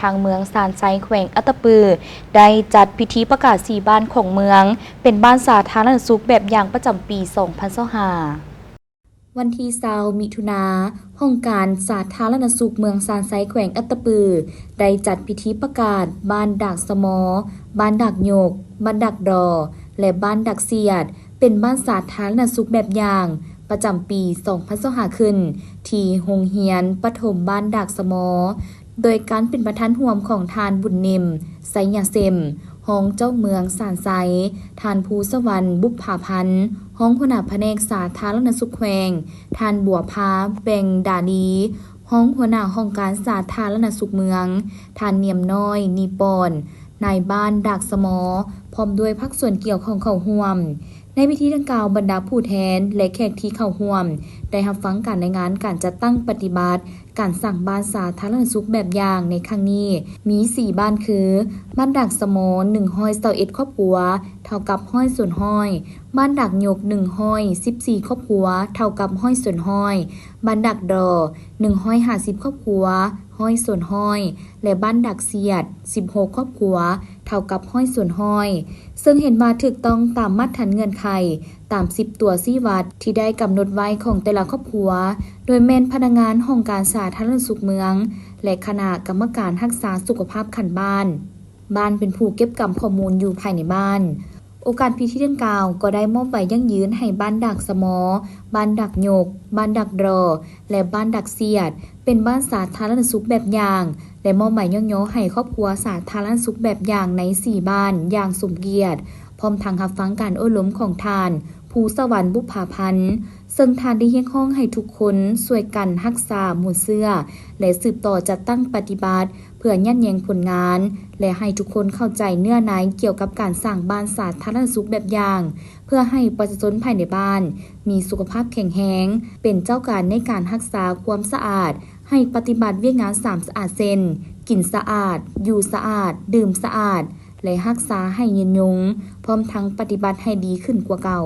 ทางเมืองซานไซแขวงอัตตปือได้จัดพิธีประกาศ4บ้านของเมืองเป็นบ้านสาธารณสุขแบบอย่างประจำปี 2025 วันที่20มิถุนาห้องการสาธารณสุขเมืองซานไซแขวงอัตตปือได้จัดพิธีประกาศบ้านดักสมอบ้านดักโยกบ้านดักดอและบ้านดักเสียดเป็นบ้านสาธารณสุขแบบอย่างประจำปี 2025 ขึ้นที่โรงเรียนประถมบ้านดักสมอโดยการเป็นประธานร่วมของทานบุญเนมไสยาเซมห้องเจ้าเมืองสานไซทานภูสวรรค์บุพภาพันธ์ห้องหัวหน้าแผนกสาธารณสุขแขวงทานบัวพาแบงดาลีห้องหัวหน้าห้องการสาธารณสุขเมืองทานเนียมน้อยนีปอนนายบ้านดักสมอพร้อมด้วยภาคส่วนเกี่ยวของเข้าร่วมในพิธีดังกล่าวบรรดาผู้แทนและแขกที่เข้าร่วมได้รับฟังการรายงานการจัดตั้งปฏิบัติการสั่งบ้านสาธารณสุขแบบอย่างในครั้งนี้มี4บ้านคือบ้านดักสมอ121ครอบครัวเท่ากับห้อยส่วนห้อยบ้านดักหยก1ห้อย14ครอบครัวเท่ากับห้อยส่วนห้อยบ้านดักดอ150ครอบครัวห้อยส่วนห้อยและบ้านดักเสียด16ครอบครัวเท่ากับห้อยส่วนห้อยซึ่งเห็นว่าถูกต้องตามมาตรฐานเงื่อนไขตาม10ตัวชี้วัดที่ได้กำหนดไว้ของแต่ละครอบครัวโดยแม่นพนักงานห้องการสาธารณสุขเมืองและคณะกรรมการรักษาสุขภาพขันบ้านเป็นผู้เก็บกำข้อมูลอยู่ภายในบ้านโอกาสพิธีดังกล่าวก็ได้มอบใบยั่งยืนให้บ้านดักสมอบ้านดักโยกบ้านดักดอและบ้านดักเสียดเป็นบ้านสาธารณสุขแบบอย่างและมอบใบย่อให้ครอบครัวสาธารณสุขแบบอย่างใน4บ้านอย่างสมเกียรติพร้อมทางรับฟังการโอ้ล้มของทานภูสวรรค์บุพภาพันธ์ซึ่งทานได้เรียกร้องให้ทุกคนช่วยกันรักษาหมู่เสื้อและสืบต่อจัดตั้งปฏิบัติเพื่อยันแยงผลงานและให้ทุกคนเข้าใจเนื้อในเกี่ยวกับการสร้างบ้านสาธารณสุขแบบอย่างเพื่อให้ประชาชนภายในบ้านมีสุขภาพแข็งแรงเป็นเจ้าการในการรักษาความสะอาดให้ปฏิบัติเวียกงาน3สะอาดเช่นกินสะอาดอยู่สะอาดดื่มสะอาดและรักษาให้ยืนยงพร้อมทั้งปฏิบัติให้ดีขึ้นกว่าเก่า